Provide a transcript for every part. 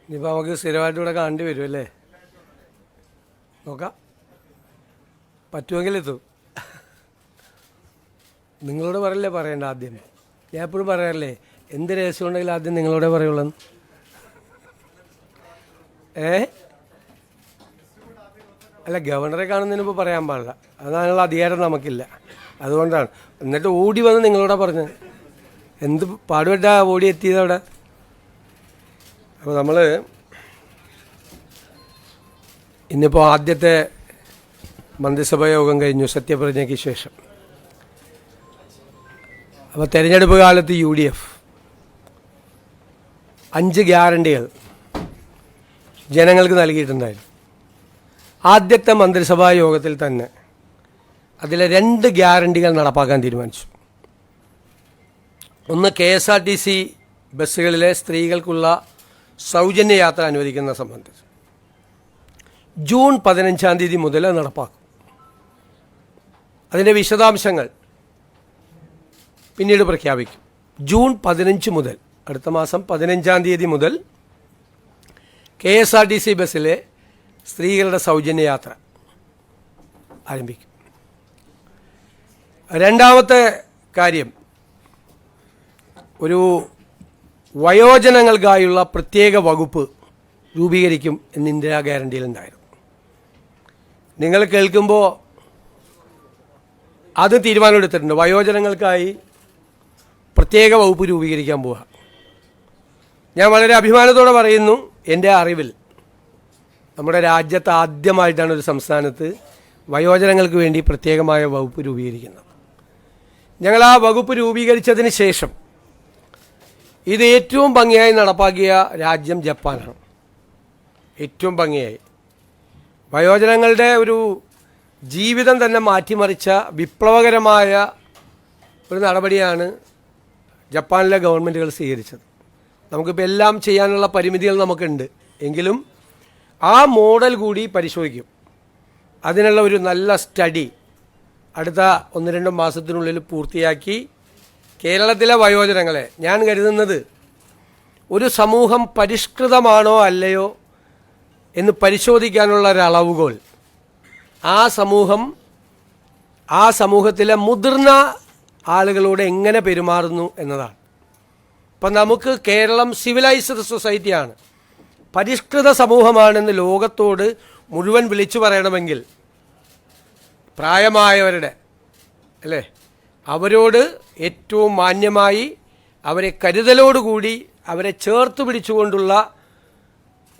ഇനിയിപ്പോൾ നമുക്ക് സ്ഥിരമായിട്ട് ഇവിടെ കാണേണ്ടി വരും അല്ലേ? നോക്കാം, പറ്റുമെങ്കിൽ എത്തും. നിങ്ങളോട് പറയല്ലേ പറയണ്ട ആദ്യം. ഞാൻ എപ്പോഴും പറയാറില്ലേ, എന്ത് രഹസ്യം ഉണ്ടെങ്കിലും ആദ്യം നിങ്ങളോടെ പറയുള്ളൂ. അല്ല, ഗവർണറെ കാണുന്നതിന് മുമ്പ് പറയാൻ പാടില്ല, അതിനുള്ള അധികാരം നമുക്കില്ല. അതുകൊണ്ടാണ്. എന്നിട്ട് ഓടി വന്ന് നിങ്ങളോടാ പറഞ്ഞത്. എന്ത് പാടുപെട്ടാ ഓടി എത്തിയതവിടെ. അപ്പോൾ നമ്മൾ ഇന്നിപ്പോൾ ആദ്യത്തെ മന്ത്രിസഭാ യോഗം കഴിഞ്ഞു സത്യപ്രതിജ്ഞയ്ക്ക് ശേഷം. അപ്പോൾ തെരഞ്ഞെടുപ്പ് കാലത്ത് UDF 5 ഗ്യാരണ്ടികൾ ജനങ്ങൾക്ക് നൽകിയിട്ടുണ്ടായിരുന്നു. ആദ്യത്തെ മന്ത്രിസഭാ യോഗത്തിൽ തന്നെ അതിലെ 2 ഗ്യാരണ്ടികൾ നടപ്പാക്കാൻ തീരുമാനിച്ചു. ഒന്ന്, KSRTC ബസ്സുകളിലെ സ്ത്രീകൾക്കുള്ള സൗജന്യ യാത്ര അനുവദിക്കുന്ന സംബന്ധിച്ച് ജൂൺ 15-ാം തീയതി മുതൽ നടപ്പാക്കും. അതിൻ്റെ വിശദാംശങ്ങൾ പിന്നീട് പ്രഖ്യാപിക്കും. ജൂൺ 15 മുതൽ, അടുത്ത മാസം 15-ാം തീയതി മുതൽ KSRTC ബസ്സിലെ സ്ത്രീകളുടെ സൗജന്യ യാത്ര ആരംഭിക്കും. രണ്ടാമത്തെ കാര്യം, ഒരു വയോജനങ്ങൾക്കായുള്ള പ്രത്യേക വകുപ്പ് രൂപീകരിക്കും എന്ന് ഇന്ദിരാ ഗ്യാരണ്ടിയിലുണ്ടായിരുന്നു. നിങ്ങൾ കേൾക്കുമ്പോൾ അത് തീരുമാനമെടുത്തിട്ടുണ്ട്. വയോജനങ്ങൾക്കായി പ്രത്യേക വകുപ്പ് രൂപീകരിക്കാൻ പോവുക. ഞാൻ വളരെ അഭിമാനത്തോടെ പറയുന്നു, എൻ്റെ അറിവിൽ നമ്മുടെ രാജ്യത്ത് ആദ്യമായിട്ടാണ് ഒരു സംസ്ഥാനത്ത് വയോജനങ്ങൾക്ക് വേണ്ടി പ്രത്യേകമായ വകുപ്പ് രൂപീകരിക്കുന്നത്. ഞങ്ങൾ ആ വകുപ്പ് രൂപീകരിച്ചതിന് ശേഷം ഇത് ഏറ്റവും ഭംഗിയായി നടപ്പാക്കിയ രാജ്യം ജപ്പാനാണ്. ഏറ്റവും ഭംഗിയായി വയോജനങ്ങളുടെ ഒരു ജീവിതം തന്നെ മാറ്റിമറിച്ച വിപ്ലവകരമായ ഒരു നടപടിയാണ് ജപ്പാനിലെ ഗവൺമെൻറ്റുകൾ സ്വീകരിച്ചത്. നമുക്കിപ്പോൾ എല്ലാം ചെയ്യാനുള്ള പരിമിതികൾ നമുക്കുണ്ട്, എങ്കിലും ആ മോഡൽ കൂടി പരിശോധിക്കും. അതിനുള്ള ഒരു നല്ല സ്റ്റഡി അടുത്ത 1-2 മാസത്തിനുള്ളിൽ പൂർത്തിയാക്കി കേരളത്തിലെ വയോജനങ്ങളെ, ഞാൻ കരുതുന്നത് ഒരു സമൂഹം പരിഷ്കൃതമാണോ അല്ലയോ എന്ന് പരിശോധിക്കാനുള്ള ഒരു അളവുകോൽ ആ സമൂഹത്തിലെ മുതിർന്ന ആളുകളോട് എങ്ങനെ പെരുമാറുന്നു എന്നതാണ്. ഇപ്പം നമുക്ക് കേരളം സിവിലൈസ്ഡ് സൊസൈറ്റിയാണ്, പരിഷ്കൃത സമൂഹമാണെന്ന് ലോകത്തോട് മുഴുവൻ വിളിച്ചു പറയണമെങ്കിൽ പ്രായമായവരുടെ അല്ലേ, അവരോട് ഏറ്റവും മാന്യമായി, അവരെ കരുതലോടുകൂടി, അവരെ ചേർത്ത് പിടിച്ചുകൊണ്ടുള്ള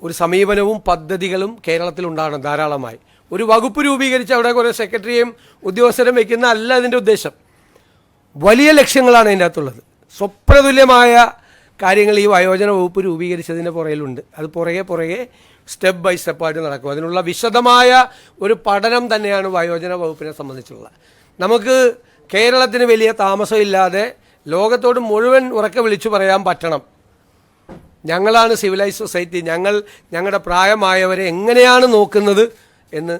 ഒരു സമീപനവും പദ്ധതികളും കേരളത്തിലുണ്ടാകണം ധാരാളമായി. ഒരു വകുപ്പ് രൂപീകരിച്ച് അവിടെ കുറേ സെക്രട്ടറിയും ഉദ്യോഗസ്ഥരും വയ്ക്കുന്ന അല്ല അതിൻ്റെ ഉദ്ദേശം. വലിയ ലക്ഷ്യങ്ങളാണ് അതിൻ്റെ അകത്തുള്ളത്. സ്വപ്നതുല്യമായ കാര്യങ്ങൾ ഈ വയോജന വകുപ്പ് രൂപീകരിച്ചതിൻ്റെ പുറകിലുണ്ട്. അത് പുറകെ സ്റ്റെപ്പ് ബൈ സ്റ്റെപ്പായിട്ട് നടക്കും. അതിനുള്ള വിശദമായ ഒരു പഠനം തന്നെയാണ് വയോജന വകുപ്പിനെ സംബന്ധിച്ചുള്ള. നമുക്ക് കേരളത്തിന് വലിയ താമസമില്ലാതെ ലോകത്തോട് മുഴുവൻ ഉറക്കെ വിളിച്ചു പറയാൻ പറ്റണം, ഞങ്ങളാണ് സിവിലൈസ്ഡ് സൊസൈറ്റി, ഞങ്ങളുടെ പ്രായമായവരെ എങ്ങനെയാണ് നോക്കുന്നത് എന്ന്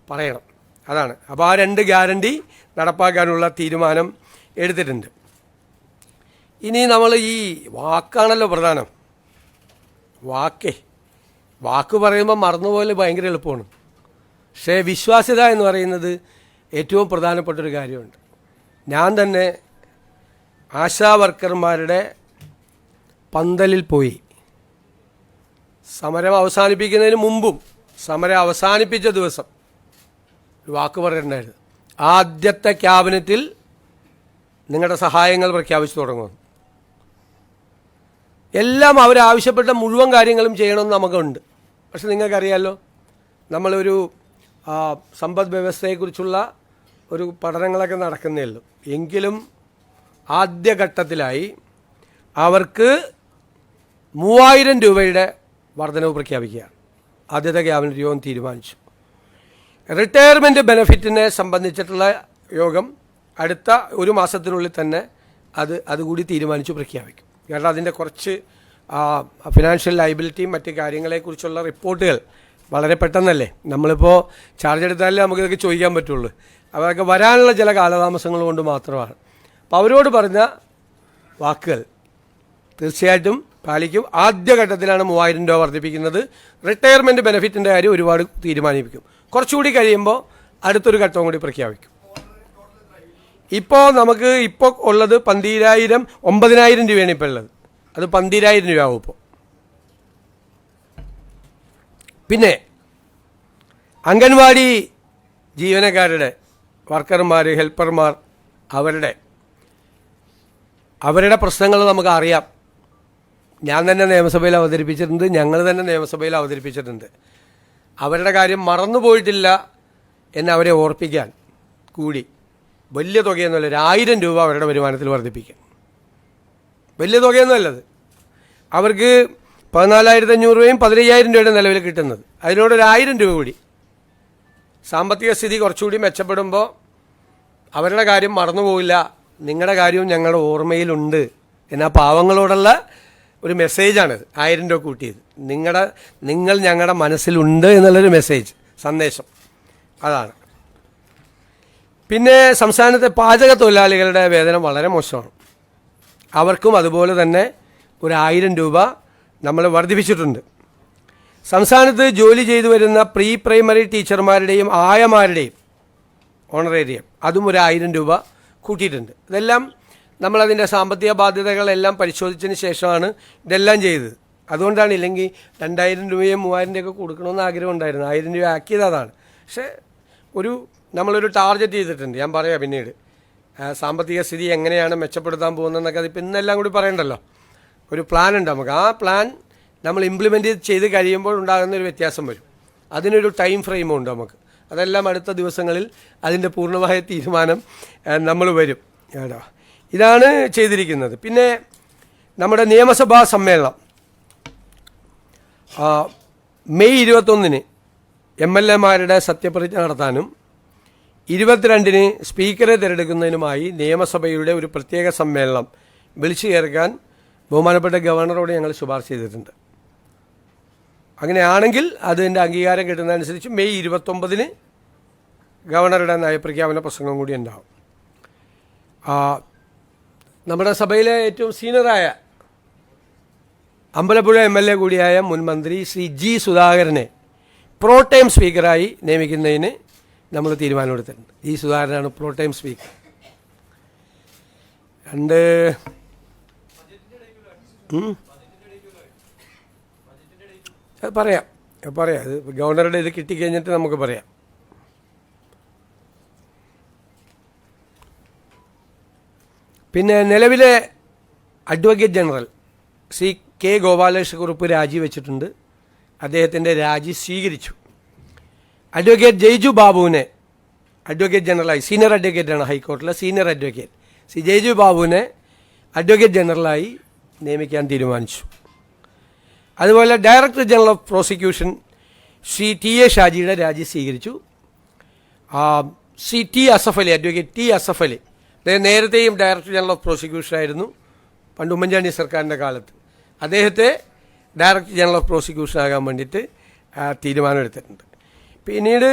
പറയണം. അതാണ്. അപ്പോൾ ആ 2 ഗ്യാരണ്ടി നടപ്പാക്കാനുള്ള തീരുമാനം എടുത്തിട്ടുണ്ട്. ഇനി നമ്മൾ ഈ വാക്കാണല്ലോ പ്രധാനം. വാക്ക് പറയുമ്പോൾ മറന്നുപോലെ ഭയങ്കര എളുപ്പമാണ്. പക്ഷേ വിശ്വാസ്യത എന്ന് പറയുന്നത് ഏറ്റവും പ്രധാനപ്പെട്ടൊരു കാര്യമുണ്ട്. ഞാൻ തന്നെ ആശാ വർക്കർമാരുടെ പന്തലിൽ പോയി സമരം അവസാനിപ്പിക്കുന്നതിന് മുമ്പും സമരം അവസാനിപ്പിച്ച ദിവസം ഒരു വാക്ക് പറഞ്ഞിട്ടുണ്ടായിരുന്നു. ആദ്യത്തെ ക്യാബിനറ്റിൽ നിങ്ങളുടെ സഹായങ്ങൾ പ്രഖ്യാപിച്ചു തുടങ്ങുന്നു. എല്ലാം അവരാവശ്യപ്പെട്ട മുഴുവൻ കാര്യങ്ങളും ചെയ്യണമെന്ന് നമുക്കുണ്ട്. പക്ഷെ നിങ്ങൾക്കറിയാമല്ലോ, നമ്മളൊരു സമ്പദ് വ്യവസ്ഥയെക്കുറിച്ചുള്ള ഒരു പഠനങ്ങളൊക്കെ നടക്കുന്നേ ഉള്ളൂ. എങ്കിലും ആദ്യഘട്ടത്തിലായി അവർക്ക് 3000 രൂപയുടെ വർധനവ് പ്രഖ്യാപിക്കുകയാണ് ആദ്യത്തെ ക്യാബിനറ്റ് യോഗം തീരുമാനിച്ചു. റിട്ടയർമെൻറ്റ് ബെനഫിറ്റിനെ സംബന്ധിച്ചിട്ടുള്ള യോഗം അടുത്ത 1 മാസത്തിനുള്ളിൽ തന്നെ അതുകൂടി തീരുമാനിച്ചു പ്രഖ്യാപിക്കും. കാരണം അതിൻ്റെ കുറച്ച് ഫിനാൻഷ്യൽ ലയബിലിറ്റിയും മറ്റ് കാര്യങ്ങളെക്കുറിച്ചുള്ള റിപ്പോർട്ടുകൾ വളരെ പെട്ടെന്നല്ലേ, നമ്മളിപ്പോൾ ചാർജ് എടുത്താലേ നമുക്കിതൊക്കെ ചോദിക്കാൻ പറ്റുള്ളൂ. അതൊക്കെ വരാനുള്ള ചില കാലതാമസങ്ങൾ കൊണ്ട് മാത്രമാണ്. അപ്പോൾ അവരോട് പറഞ്ഞ വാക്കുകൾ തീർച്ചയായിട്ടും പാലിക്കും. ആദ്യഘട്ടത്തിലാണ് 3000 രൂപ വർദ്ധിപ്പിക്കുന്നത്. റിട്ടയർമെൻറ്റ് ബെനിഫിറ്റിൻ്റെ കാര്യം ഒരുപാട് തീരുമാനിപ്പിക്കും. കുറച്ചുകൂടി കഴിയുമ്പോൾ അടുത്തൊരു ഘട്ടവും കൂടി പ്രഖ്യാപിക്കും. ഇപ്പോൾ നമുക്ക് ഇപ്പോൾ ഉള്ളത് 9,000 രൂപയാണ് ഇപ്പോൾ ഉള്ളത്. അത് 12,000 രൂപയാവും ഇപ്പോൾ. പിന്നെ അംഗൻവാടി ജീവനക്കാരുടെ വർക്കർമാർ, ഹെൽപ്പർമാർ, അവരുടെ പ്രശ്നങ്ങൾ നമുക്ക് അറിയാം. ഞാൻ തന്നെ നിയമസഭയിൽ അവതരിപ്പിച്ചിട്ടുണ്ട്, ഞങ്ങൾ തന്നെ നിയമസഭയിൽ അവതരിപ്പിച്ചിട്ടുണ്ട്. അവരുടെ കാര്യം മറന്നുപോയിട്ടില്ല എന്ന് അവരെ ഓർപ്പിക്കാൻ കൂടി വലിയ തുകയൊന്നുമല്ല, 1,000 രൂപ അവരുടെ വരുമാനത്തിൽ വർദ്ധിപ്പിക്കാൻ. വലിയ തുകയൊന്നുമല്ലത്. അവർക്ക് 14,500 രൂപയും 15,000 രൂപയുടെ നിലവിൽ കിട്ടുന്നത്. അതിനോടൊരു 1,000 രൂപ കൂടി. സാമ്പത്തിക സ്ഥിതി കുറച്ചുകൂടി മെച്ചപ്പെടുമ്പോൾ അവരുടെ കാര്യം മറന്നുപോയില്ല, നിങ്ങളുടെ കാര്യവും ഞങ്ങളുടെ ഓർമ്മയിലുണ്ട് എന്നാ പാവങ്ങളോടുള്ള ഒരു മെസ്സേജാണിത്. 1000 രൂപ കൂട്ടിയത് നിങ്ങൾ ഞങ്ങളുടെ മനസ്സിലുണ്ട് എന്നുള്ളൊരു മെസ്സേജ്, സന്ദേശം അതാണ്. പിന്നെ സംസ്ഥാനത്തെ പാചക തൊഴിലാളികളുടെ വേതനം വളരെ മോശമാണ്. അവർക്കും അതുപോലെ തന്നെ ഒരു 1000 രൂപ നമ്മൾ വർദ്ധിപ്പിച്ചിട്ടുണ്ട്. സംസ്ഥാനത്ത് ജോലി ചെയ്തു വരുന്ന പ്രീ പ്രൈമറി ടീച്ചർമാരുടെയും ആയമാരുടെയും ഓണറേറിയം അതും ഒരു 1000 രൂപ കൂട്ടിയിട്ടുണ്ട്. ഇതെല്ലാം നമ്മളതിൻ്റെ സാമ്പത്തിക ബാധ്യതകളെല്ലാം പരിശോധിച്ചതിന് ശേഷമാണ് ഇതെല്ലാം ചെയ്തത്. അതുകൊണ്ടാണ്, ഇല്ലെങ്കിൽ 2,000 രൂപയും 3,000 രൂപയൊക്കെ കൊടുക്കണമെന്ന് ആഗ്രഹം ഉണ്ടായിരുന്നു. 1000 രൂപ ആക്കിയത് അതാണ്. പക്ഷേ നമ്മളൊരു ടാർഗറ്റ് ചെയ്തിട്ടുണ്ട്. ഞാൻ പറയാം പിന്നീട് സാമ്പത്തിക സ്ഥിതി എങ്ങനെയാണ് മെച്ചപ്പെടുത്താൻ പോകുന്നതെന്നൊക്കെ. അതിപ്പോൾ ഇന്നെല്ലാം കൂടി പറയണ്ടല്ലോ. ഒരു പ്ലാൻ ഉണ്ട് നമുക്ക്. ആ പ്ലാൻ നമ്മൾ ഇംപ്ലിമെൻ്റ് ചെയ്ത് കഴിയുമ്പോൾ ഉണ്ടാകുന്ന ഒരു വ്യത്യാസം വരും. അതിനൊരു ടൈം ഫ്രെയിമും ഉണ്ട് നമുക്ക്. അതെല്ലാം അടുത്ത ദിവസങ്ങളിൽ അതിൻ്റെ പൂർണ്ണമായ തീരുമാനം നമ്മൾ വരും കേട്ടോ. ഇതാണ് ചെയ്തിരിക്കുന്നത്. പിന്നെ നമ്മുടെ നിയമസഭാ സമ്മേളനം മെയ് 21 MLA-മാരുടെ സത്യപ്രതിജ്ഞ നടത്താനും 22 സ്പീക്കറെ തിരഞ്ഞെടുക്കുന്നതിനുമായി നിയമസഭയുടെ ഒരു പ്രത്യേക സമ്മേളനം വിളിച്ചു ചേർക്കാൻ ബഹുമാനപ്പെട്ട ഗവർണറോട് ഞങ്ങൾ ശുപാർശ ചെയ്തിട്ടുണ്ട്. അങ്ങനെയാണെങ്കിൽ അതിൻ്റെ അംഗീകാരം കിട്ടുന്നതനുസരിച്ച് മെയ് 29 ഗവർണറുടെ നയപ്രഖ്യാപന പ്രസംഗം കൂടി ഉണ്ടാവും. നമ്മുടെ സഭയിലെ ഏറ്റവും സീനിയറായ അമ്പലപ്പുഴ MLA കൂടിയായ മുൻ മന്ത്രി ശ്രീ G. സുധാകരനെ പ്രോടൈം സ്പീക്കറായി നിയമിക്കുന്നതിന് നമ്മൾ തീരുമാനമെടുത്തിട്ടുണ്ട്. G. സുധാകരനാണ് പ്രോടൈം സ്പീക്കർ. അത് പറയാം അത് ഗവർണറുടെ ഇത് കിട്ടിക്കഴിഞ്ഞിട്ട് നമുക്ക് പറയാം. പിന്നെ നിലവിലെ advocate general Shri K. Gopalakrishna Kurup രാജിവെച്ചിട്ടുണ്ട്. അദ്ദേഹത്തിൻ്റെ രാജി സ്വീകരിച്ചു. അഡ്വക്കേറ്റ് ജയ്ജു ബാബുവിനെ അഡ്വക്കേറ്റ് ജനറലായി, സീനിയർ അഡ്വക്കേറ്റാണ് ഹൈക്കോടതിയിലെ സീനിയർ അഡ്വക്കേറ്റ് ശ്രീ ജയ്ജു ബാബുവിനെ അഡ്വക്കേറ്റ് ജനറലായി നിയമിക്കാൻ തീരുമാനിച്ചു. അതുപോലെ director general of prosecution Shri TA ഷാജിയുടെ രാജി സ്വീകരിച്ചു. Shri T. Asaf Ali, advocate T. Asaf Ali, അദ്ദേഹം നേരത്തെയും ഡയറക്ടർ ജനറൽ ഓഫ് പ്രോസിക്യൂഷൻ ആയിരുന്നു പണ്ട് ഉമ്മൻചാണ്ടി സർക്കാരിൻ്റെ കാലത്ത്. അദ്ദേഹത്തെ ഡയറക്ടർ ജനറൽ ഓഫ് പ്രോസിക്യൂഷൻ ആകാൻ വേണ്ടിയിട്ട് തീരുമാനമെടുത്തിട്ടുണ്ട്. പിന്നീട്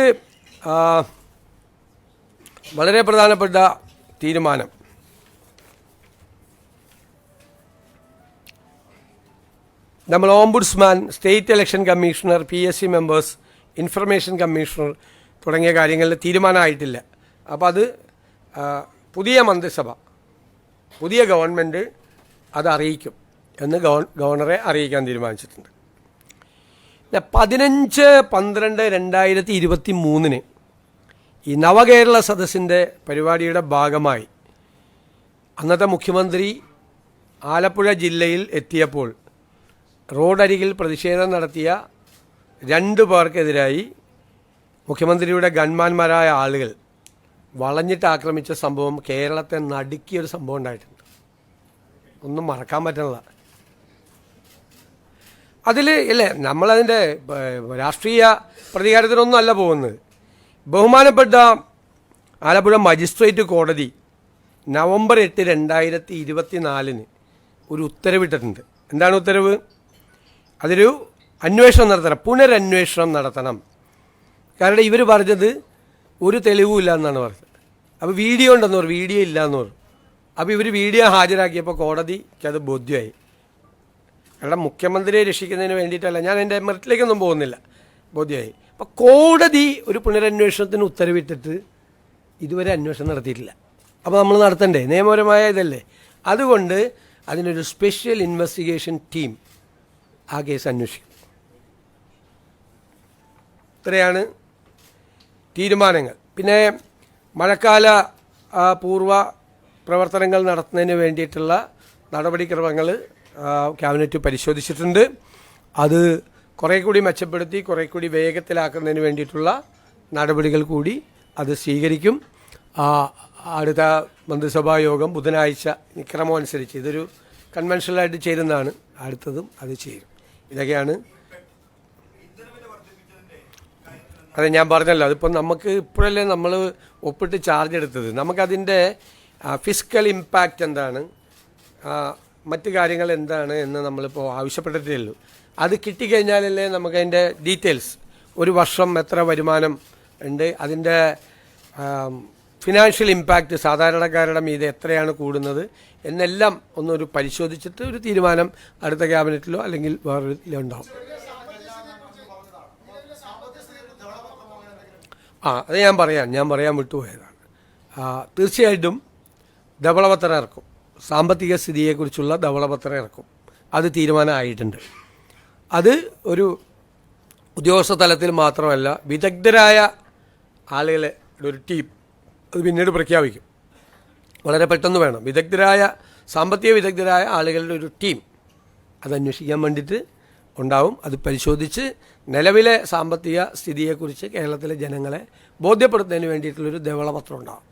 വളരെ പ്രധാനപ്പെട്ട തീരുമാനം നമ്മൾ ombudsman, state election commissioner, PSC members, information commissioner തുടങ്ങിയ കാര്യങ്ങളിൽ തീരുമാനമായിട്ടില്ല. അപ്പോൾ അത് പുതിയ മന്ത്രിസഭ, പുതിയ ഗവൺമെൻറ് അത് അറിയിക്കും എന്ന് ഗവർണറെ അറിയിക്കാൻ തീരുമാനിച്ചിട്ടുണ്ട്. 15/12/2023 ഈ നവകേരള സദസ്സിൻ്റെ പരിപാടിയുടെ ഭാഗമായി അന്നത്തെ മുഖ്യമന്ത്രി ആലപ്പുഴ ജില്ലയിൽ എത്തിയപ്പോൾ റോഡരികിൽ പ്രതിഷേധം നടത്തിയ 2 പേർക്കെതിരായി മുഖ്യമന്ത്രിയുടെ ഗൺമാന്മാരായ ആളുകൾ വളഞ്ഞിട്ട് ആക്രമിച്ച സംഭവം കേരളത്തെ നടുക്കിയൊരു സംഭവം ഉണ്ടായിട്ടുണ്ട്. ഒന്നും മറക്കാൻ പറ്റുന്നില്ല. അതിൽ ഇല്ലേ, നമ്മളതിൻ്റെ രാഷ്ട്രീയ പ്രതികാരത്തിനൊന്നും അല്ല പോകുന്നത്. ബഹുമാനപ്പെട്ട ആലപ്പുഴ മജിസ്ട്രേറ്റ് കോടതി നവംബർ 8, 2024 ഒരു ഉത്തരവിട്ടിട്ടുണ്ട്. എന്താണ് ഉത്തരവ്? അതൊരു അന്വേഷണം നടത്തണം, പുനരന്വേഷണം നടത്തണം. കാരണം ഇവർ പറഞ്ഞത് ഒരു തെളിവും ഇല്ല എന്നാണ് പറഞ്ഞത്. അപ്പോൾ വീഡിയോ ഉണ്ടെന്ന് പറഞ്ഞു, വീഡിയോ ഇല്ല എന്ന് പറഞ്ഞു. അപ്പോൾ ഇവർ വീഡിയോ ഹാജരാക്കിയപ്പോൾ കോടതിക്ക് അത് ബോധ്യമായി. കാരണം മുഖ്യമന്ത്രിയെ രക്ഷിക്കുന്നതിന് വേണ്ടിയിട്ടല്ല, ഞാൻ എൻ്റെ മെറിറ്റിലേക്കൊന്നും പോകുന്നില്ല, ബോധ്യമായി. അപ്പോൾ കോടതി ഒരു പുനരന്വേഷണത്തിന് ഉത്തരവിട്ടിട്ട് ഇതുവരെ അന്വേഷണം നടത്തിയിട്ടില്ല. അപ്പോൾ നമ്മൾ നടത്തണ്ടേ? നിയമപരമായ ഇതല്ലേ. അതുകൊണ്ട് അതിനൊരു സ്പെഷ്യൽ ഇൻവെസ്റ്റിഗേഷൻ ടീം ആ കേസ് അന്വേഷിക്കും. ഇത്രയാണ് തീരുമാനങ്ങൾ. പിന്നെ മഴക്കാല പൂർവ്വ പ്രവർത്തനങ്ങൾ നടത്തുന്നതിന് വേണ്ടിയിട്ടുള്ള നടപടിക്രമങ്ങൾ ക്യാബിനറ്റ് പരിശോധിച്ചിട്ടുണ്ട്. അത് കുറേ കൂടി മെച്ചപ്പെടുത്തി കുറേ കൂടി വേഗത്തിലാക്കുന്നതിന് വേണ്ടിയിട്ടുള്ള നടപടികൾ കൂടി അത് സ്വീകരിക്കും. അടുത്ത മന്ത്രിസഭാ യോഗം ബുധനാഴ്ച ക്രമമനുസരിച്ച്, ഇതൊരു കൺവെൻഷനലായിട്ട് ചേരുന്നതാണ്, അടുത്തതും അത് ചേരും. ഇതൊക്കെയാണ്. അതെ, ഞാൻ പറഞ്ഞല്ലോ, അതിപ്പം നമുക്ക് ഇപ്പോഴല്ലേ നമ്മൾ ഒപ്പിട്ട് ചാർജ് എടുത്തത്. നമുക്കതിൻ്റെ ഫിസിക്കൽ ഇമ്പാക്റ്റ് എന്താണ്, മറ്റ് കാര്യങ്ങൾ എന്താണ് എന്ന് നമ്മളിപ്പോൾ ആവശ്യപ്പെട്ടിട്ടേ ഉള്ളൂ. അത് കിട്ടിക്കഴിഞ്ഞാലല്ലേ നമുക്കതിൻ്റെ ഡീറ്റെയിൽസ്, ഒരു വർഷം എത്ര വരുമാനം ഉണ്ട്, അതിൻ്റെ ഫിനാൻഷ്യൽ ഇമ്പാക്റ്റ് സാധാരണക്കാരുടെ മീതെ എത്രയാണ് കൂടുന്നത് എന്നെല്ലാം ഒന്നൊരു പരിശോധിച്ചിട്ട് ഒരു തീരുമാനം അടുത്ത ക്യാബിനറ്റിലോ അല്ലെങ്കിൽ വേറൊരു ഇതിലുണ്ടാവും. അത് ഞാൻ പറയാൻ വിട്ടുപോയതാണ്. തീർച്ചയായിട്ടും ധവളപത്രം ഇറക്കും, സാമ്പത്തിക സ്ഥിതിയെക്കുറിച്ചുള്ള ധവളപത്രം ഇറക്കും. അത് തീരുമാനമായിട്ടുണ്ട്. അത് ഒരു ഉദ്യോഗസ്ഥ തലത്തിൽ മാത്രമല്ല, വിദഗ്ധരായ ആളുകളെ ഒരു ടീം അത് പിന്നീട് പ്രഖ്യാപിക്കും. വളരെ പെട്ടെന്ന് വേണം. സാമ്പത്തിക വിദഗ്ധരായ ആളുകളുടെ ഒരു ടീം അത് അന്വേഷിക്കാൻ വേണ്ടിയിട്ട് ഉണ്ടാവും. അത് പരിശോധിച്ച് നിലവിലെ സാമ്പത്തിക സ്ഥിതിയെക്കുറിച്ച് കേരളത്തിലെ ജനങ്ങളെ ബോധ്യപ്പെടുത്തുന്നതിന് വേണ്ടിയിട്ടുള്ളൊരു ധവളപത്രം ഉണ്ടാവും.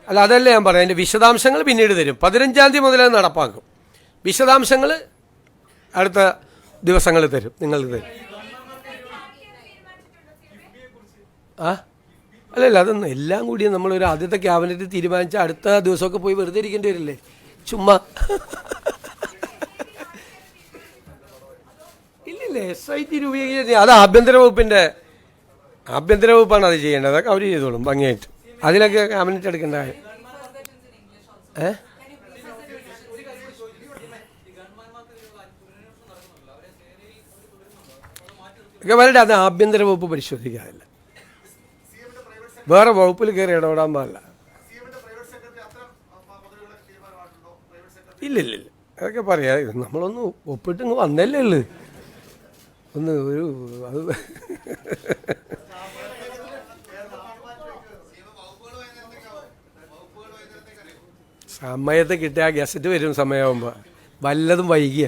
അല്ല, അതല്ല ഞാൻ പറയാം. അതിൻ്റെ വിശദാംശങ്ങൾ പിന്നീട് തരും. 15-ാം തീയതി മുതൽ അത് നടപ്പാക്കും. വിശദാംശങ്ങൾ അടുത്ത ദിവസങ്ങളിൽ തരും, നിങ്ങൾക്ക് തരും. അല്ലല്ല, അതൊന്നും എല്ലാം കൂടി നമ്മളൊരു ആദ്യത്തെ ക്യാബിനറ്റ് തീരുമാനിച്ച അടുത്ത ദിവസമൊക്കെ പോയി വെറുതെ ഇരിക്കേണ്ടി വരില്ലേ, ചുമ്മാ. ഇല്ലില്ലേ, SIT രൂപീകരിച്ച് അത് ആഭ്യന്തര വകുപ്പാണ് അത് ചെയ്യേണ്ടത്. അതൊക്കെ അവർ ചെയ്തോളും ഭംഗിയായിട്ട്. അതിലൊക്കെ ക്യാബിനറ്റ് എടുക്കേണ്ട കാര്യം. വരട്ടെ, അത് ആഭ്യന്തര വകുപ്പ് പരിശോധിക്കാറില്ല, വേറെ വകുപ്പിൽ കയറി ഇടപെടാൻ പാടില്ല. ഇല്ലില്ല, അതൊക്കെ പറയാ. നമ്മളൊന്ന് ഒപ്പിട്ട് ഇങ്ങ് വന്നല്ലേ ഉള്ളു. ഒന്ന് ഒരു അത് സമയത്ത് കിട്ടിയ ഗസറ്റ് വരും സമയമാകുമ്പോൾ. വല്ലതും വൈകിയ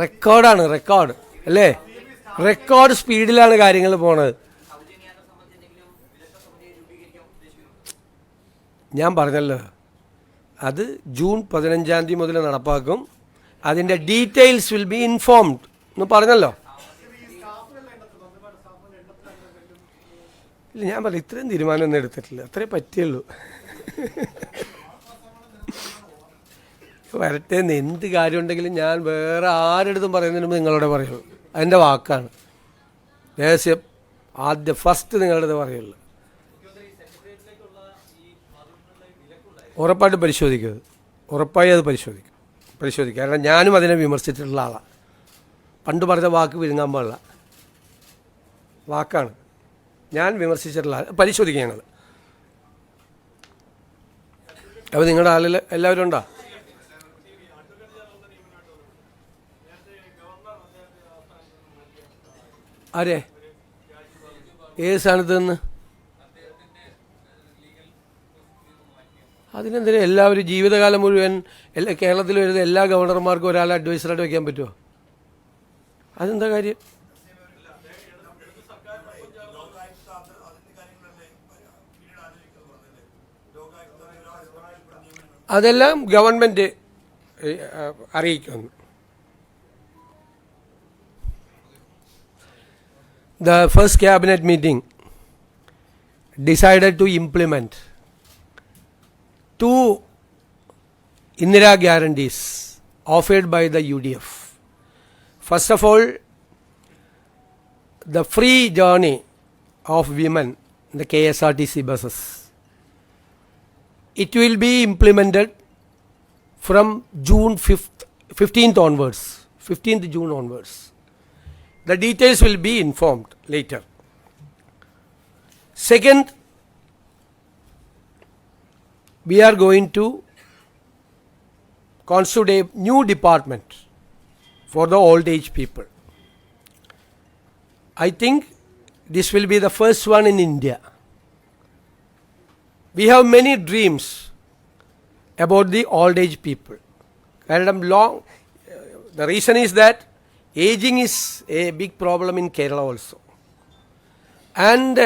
റെക്കോർഡ് അല്ലേ? റെക്കോർഡ് സ്പീഡിലാണ് കാര്യങ്ങൾ പോണത്. ഞാൻ പറഞ്ഞല്ലോ, അത് ജൂൺ 15-ാം തീയതി മുതൽ നടപ്പാക്കും. അതിൻ്റെ ഡീറ്റെയിൽസ് വിൽ ബി ഇൻഫോംഡ് എന്ന് പറഞ്ഞല്ലോ. ഇല്ല, ഞാൻ പറഞ്ഞു ഇത്രയും തീരുമാനമൊന്നും എടുത്തിട്ടില്ല, അത്രേ പറ്റിയുള്ളൂ. വരട്ടെ, എന്ത് കാര്യമുണ്ടെങ്കിലും ഞാൻ വേറെ ആരെടുത്തും പറയുന്നതിന് മുമ്പ് നിങ്ങളോട് പറയുള്ളൂ. അതിൻ്റെ വാക്കാണ്, രഹസ്യം. ഫസ്റ്റ് നിങ്ങളുടെ പറയുള്ളൂ. ഉറപ്പായിട്ട് പരിശോധിക്കരുത്, ഉറപ്പായി അത് പരിശോധിക്കുക. കാരണം ഞാനും അതിനെ വിമർശിച്ചിട്ടുള്ള ആളാണ്. പണ്ട് പറഞ്ഞ വാക്ക് വിഴുങ്ങാൻ പാടില്ല, വാക്കാണ്. ഞാൻ വിമർശിച്ചിട്ടുള്ള പരിശോധിക്കുക ഞങ്ങൾ. അപ്പോൾ നിങ്ങളുടെ ആളിൽ എല്ലാവരും ഉണ്ടോ? ആരെ? ഏത് സ്ഥാനത്ത് നിന്ന്? അതിനെന്തിനാ എല്ലാവരും ജീവിതകാലം മുഴുവൻ കേരളത്തിൽ വരുന്ന എല്ലാ ഗവർണർമാർക്കും ഒരാളെ അഡ്വൈസറായിട്ട് വയ്ക്കാൻ പറ്റുമോ? അതെന്താ കാര്യം? അതെല്ലാം ഗവൺമെൻറ് അറിയിക്കുന്നു. The first cabinet meeting decided to implement 2 Indira guarantees offered by the UDF. First of all, the free journey of women in the KSRTC buses. it will be implemented from June 15th onwards, 15th June onwards. The details will be informed later. Second, we are going to constitute a new department for the old age people. I think this will be the first one in India. We have many dreams about the old age people. And the reason is that aging is a big problem in Kerala also. And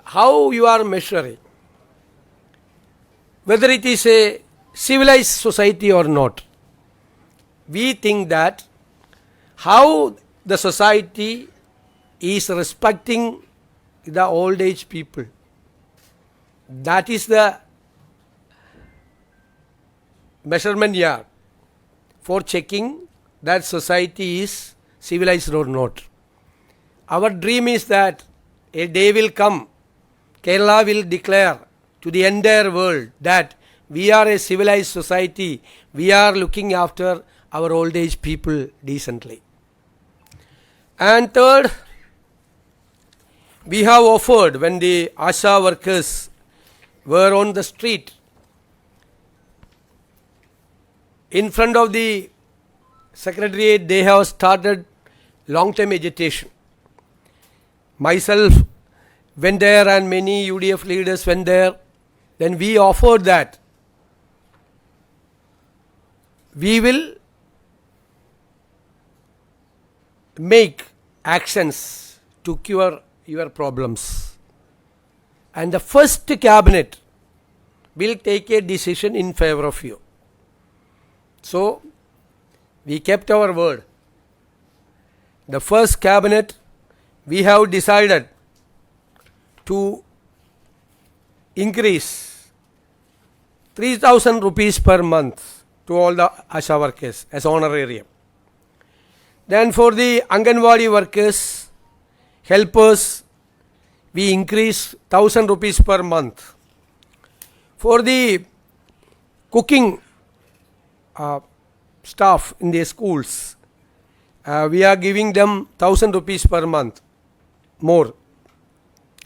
how you are measuring whether it is a civilized society or not. We think that how the society is respecting the old age people, that is the measurement yard for checking that society is civilized or not. Our dream is that a day will come, Kerala will declare to the entire world that we are a civilized society, we are looking after our old age people decently. And third, we have offered, when the ASHA workers were on the street, in front of the secretariat, they have started long-term agitation. Myself went there and many UDF leaders went there. Then we offered that we will make actions to cure your problems. And the first cabinet will take a decision in favor of you. So, we kept our word. The first cabinet, we have decided to increase 3,000 rupees per month to all the ASHA workers as honorarium. Then for the Anganwadi workers, helpers, we increase 1,000 rupees per month. For the cooking staff in the schools, we are giving them 1,000 rupees per month more.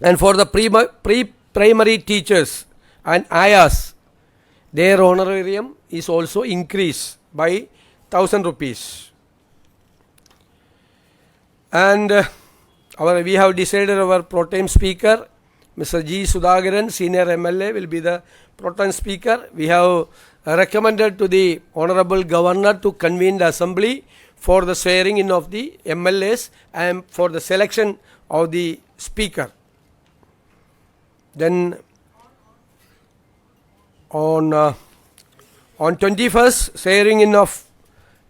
And for the pre-primary teachers and ayahs, their honorarium is also increased by 1,000 rupees. And we have decided our pro tem speaker, Mr. G. Sudhakaran, senior MLA, will be the pro tem speaker. We have recommended to the Honorable Governor to convene the assembly for the swearing in of the MLAs and for the selection of the speaker. Then on 21st, swearing in of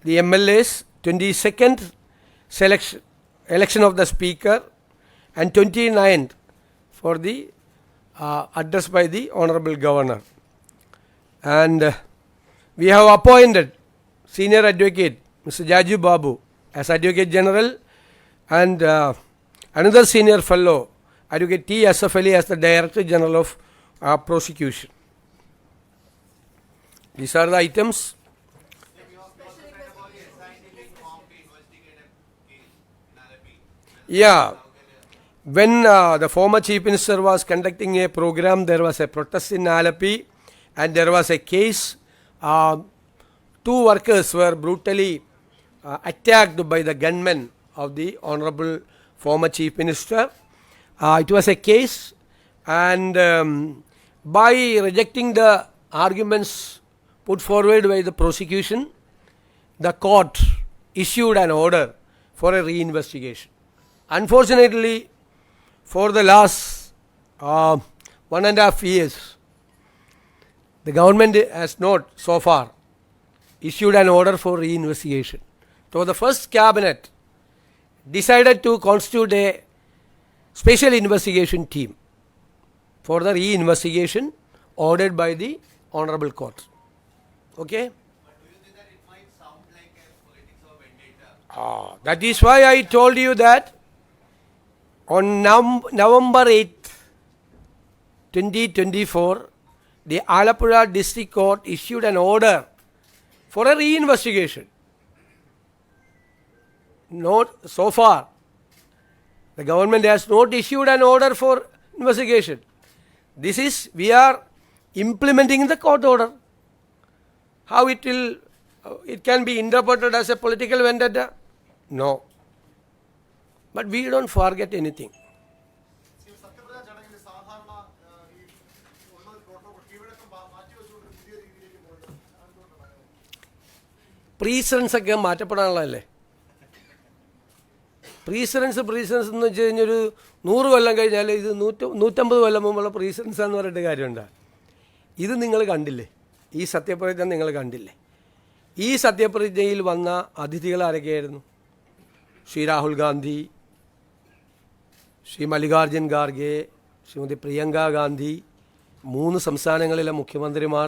the MLAs, 22nd, election of the speaker, and 29th for the address by the Honorable Governor. And we have appointed Senior Advocate Mr. Jaju Babu as Advocate General, and another Senior Fellow, Advocate T. Asaf Ali, as the Director General of Prosecution. These are the items. Yeah. When the former Chief Minister was conducting a program, there was a protest in Alleppey and there was a case. Two workers were brutally attacked by the gunmen of the Honorable former Chief Minister. It was a case, and by rejecting the arguments put forward by the prosecution, the court issued an order for a reinvestigation. Unfortunately, for the last 1.5 years, the government has not so far issued an order for reinvestigation. So the first cabinet decided to constitute a special investigation team for the reinvestigation ordered by the Honorable Court. Okay? But do you think that it might sound like a politics of vendetta? That is why I told you that on November 8th, 2024, the Alappuzha District Court issued an order for a reinvestigation. Not so far. The government has not issued an order for investigation. This is, we are implementing the court order. How it will, it can be interpreted as a political vendetta? No. But we don't forget anything. സത്യപ്രതിജ്ഞ ചടങ്ങിൽ സാധാരണ ഈ ഉള്ള protocol കീഴ്വഴക്കം മാറ്റിവെച്ചുകൊണ്ട് പുതിയ രീതിയിലേക്ക് പോകുന്നത് എന്തുകൊണ്ടാണ്? Precedence ഒക്കെ മാറ്റപ്പെടാനുള്ളതല്ലേ. പ്രീസിഡൻസ് എന്ന് വെച്ച് കഴിഞ്ഞാൽ ഒരു 100 കൊല്ലം കഴിഞ്ഞാൽ ഇത് 150 കൊല്ലം മുമ്പുള്ള പ്രീസിഡൻസ് എന്ന് പറഞ്ഞിട്ട് കാര്യമുണ്ട്. ഇത് നിങ്ങൾ കണ്ടില്ലേ, ഈ സത്യപ്രതിജ്ഞ നിങ്ങൾ കണ്ടില്ലേ. ഈ സത്യപ്രതിജ്ഞയിൽ വന്ന അതിഥികൾ ആരൊക്കെയായിരുന്നു? ശ്രീ രാഹുൽ ഗാന്ധി, ശ്രീ മല്ലികാർജുൻ ഖാർഗെ, ശ്രീമതി പ്രിയങ്ക ഗാന്ധി, 3 സംസ്ഥാനങ്ങളിലെ മുഖ്യമന്ത്രിമാർ,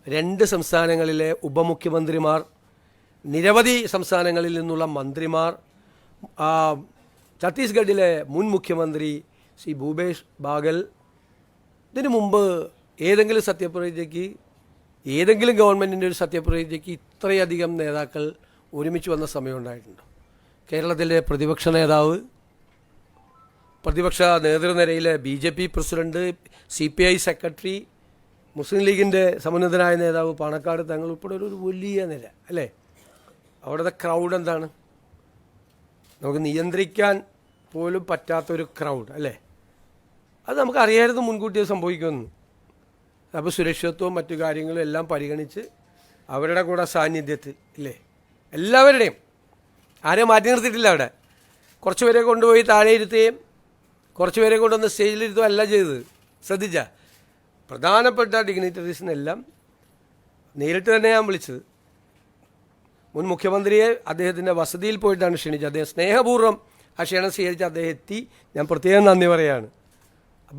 2 സംസ്ഥാനങ്ങളിലെ ഉപമുഖ്യമന്ത്രിമാർ, നിരവധി സംസ്ഥാനങ്ങളിൽ നിന്നുള്ള മന്ത്രിമാർ, ഛത്തീസ്ഗഡിലെ മുൻ മുഖ്യമന്ത്രി ശ്രീ ഭൂപേഷ് ബാഗൽ. ഇതിനു മുമ്പ് ഏതെങ്കിലും സത്യപ്രതിജ്ഞയ്ക്ക്, ഏതെങ്കിലും ഗവൺമെൻറ്റിൻ്റെ ഒരു സത്യപ്രതിജ്ഞയ്ക്ക് ഇത്രയധികം നേതാക്കൾ ഒരുമിച്ച് വന്ന സമയം ഉണ്ടായിട്ടുണ്ടോ? കേരളത്തിലെ പ്രതിപക്ഷ നേതാവ്, പ്രതിപക്ഷ നേതൃനിരയിലെ BJP പ്രസിഡന്റ്, CPI സെക്രട്ടറി, മുസ്ലിം ലീഗിൻ്റെ സമുന്നതനായ നേതാവ് പാണക്കാട് തങ്ങൾ ഉൾപ്പെടെ ഒരു വലിയ നിര അല്ലേ. അവിടുത്തെ ക്രൗഡ് എന്താണ്? നമുക്ക് നിയന്ത്രിക്കാൻ പോലും പറ്റാത്തൊരു ക്രൗഡ് അല്ലേ. അത് നമുക്കറിയായിരുന്നു മുൻകൂട്ടി സംഭവിക്കുമെന്ന്. അപ്പോൾ സുരക്ഷിതത്വവും മറ്റു കാര്യങ്ങളും എല്ലാം പരിഗണിച്ച് അവരുടെ കൂടെ സാന്നിധ്യത്തിൽ ഇല്ലേ, എല്ലാവരുടെയും ആരെയും മാറ്റി നിർത്തിയിട്ടില്ല. അവിടെ കുറച്ച് പേരെ കൊണ്ടുപോയി താഴെ ഇരുത്തുകയും കുറച്ച് പേരെ കൊണ്ടുവന്ന് സ്റ്റേജിലിരുത്തുകയും അല്ല ചെയ്തത്. ശ്രദ്ധിച്ച പ്രധാനപ്പെട്ട ഡിഗ്നിറ്ററീസിനെല്ലാം നേരിട്ട് തന്നെ ഞാൻ വിളിച്ചത്. മുൻ മുഖ്യമന്ത്രിയെ അദ്ദേഹത്തിൻ്റെ വസതിയിൽ പോയിട്ടാണ് ക്ഷണിച്ചത്. അദ്ദേഹം സ്നേഹപൂർവ്വം ആ ക്ഷണം സ്വീകരിച്ച് അദ്ദേഹം എത്തി. ഞാൻ പ്രത്യേകം നന്ദി പറയുകയാണ്.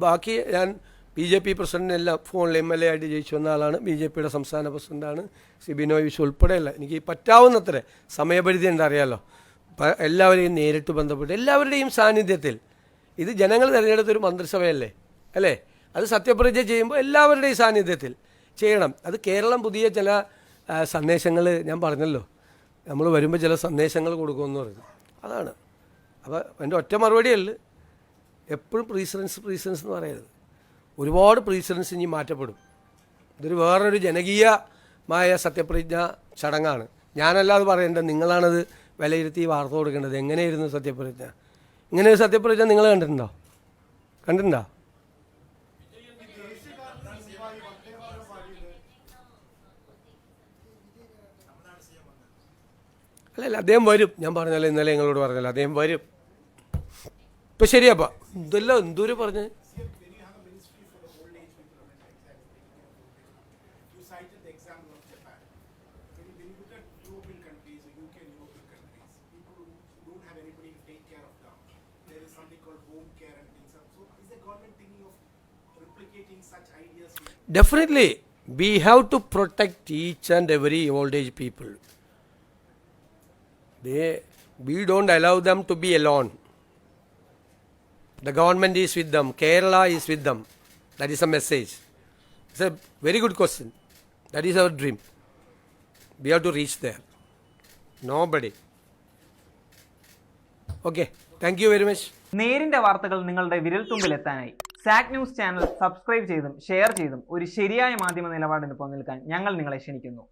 ബാക്കി ഞാൻ BJP പ്രസിഡന്റിനെല്ലാം ഫോണിൽ MLA ആയിട്ട് ജയിച്ചു വന്ന ആളാണ്. BJPയുടെ സംസ്ഥാന പ്രസിഡന്റാണ് ശ്രീ ബിനോയ് വിശ്വം ഉൾപ്പെടെയല്ല. എനിക്ക് പറ്റാവുന്നത്ര സമയപരിധി ഉണ്ട്, അറിയാമല്ലോ. എല്ലാവരെയും നേരിട്ട് ബന്ധപ്പെട്ട് എല്ലാവരുടെയും സാന്നിധ്യത്തിൽ, ഇത് ജനങ്ങൾ തിരഞ്ഞെടുത്തൊരു മന്ത്രിസഭയല്ലേ അല്ലേ, അത് സത്യപ്രതിജ്ഞ ചെയ്യുമ്പോൾ എല്ലാവരുടെയും സാന്നിധ്യത്തിൽ ചെയ്യണം. അത് കേരളം പുതിയ ചില സന്ദേശങ്ങൾ ഞാൻ പറഞ്ഞല്ലോ, നമ്മൾ വരുമ്പോൾ ചില സന്ദേശങ്ങൾ കൊടുക്കുമെന്ന് പറഞ്ഞു. അതാണ്. അപ്പോൾ എൻ്റെ ഒറ്റ മറുപടിയല്ല, എപ്പോഴും പ്രീസിഡൻസ് എന്ന് പറയരുത്. ഒരുപാട് പ്രീസിഡൻസ് ഇനി മാറ്റപ്പെടും. ഇതൊരു വേറൊരു ജനകീയമായ സത്യപ്രതിജ്ഞ ചടങ്ങാണ്. ഞാനല്ലാതെ പറയേണ്ടത്, നിങ്ങളാണത് വിലയിരുത്തി വാർത്ത കൊടുക്കേണ്ടത്. എങ്ങനെയായിരുന്നു സത്യപ്രതിജ്ഞ? ഇങ്ങനെ ഒരു സത്യപ്രതിജ്ഞ നിങ്ങൾ കണ്ടിട്ടുണ്ടോ? അല്ലല്ല, അദ്ദേഹം വരും. ഞാൻ പറഞ്ഞല്ലോ, ഇന്നലെ നിങ്ങളോട് പറഞ്ഞല്ലോ, അദ്ദേഹം വരും. ഇപ്പം ശരിയപ്പാ, ഇതെല്ലാം എന്തോരം പറഞ്ഞ് Definitely, we have to protect each and every old age people. We don't allow them to be alone. The government is with them. Kerala is with them. That is a message. It's a very good question. That is our dream. We have to reach there. Nobody. Okay. Thank you very much. നേരിന്റെ വാർത്തകൾ നിങ്ങളുടെ വിരൽത്തുമ്പിലെത്താനായി സാക് news channel subscribe ചെയ്തും share ചെയ്തും ഒരു ശരിയായ മാധ്യമ നിലപാടിന് നിൽക്കാൻ ഞങ്ങൾ നിങ്ങളെ ക്ഷണിക്കുന്നു.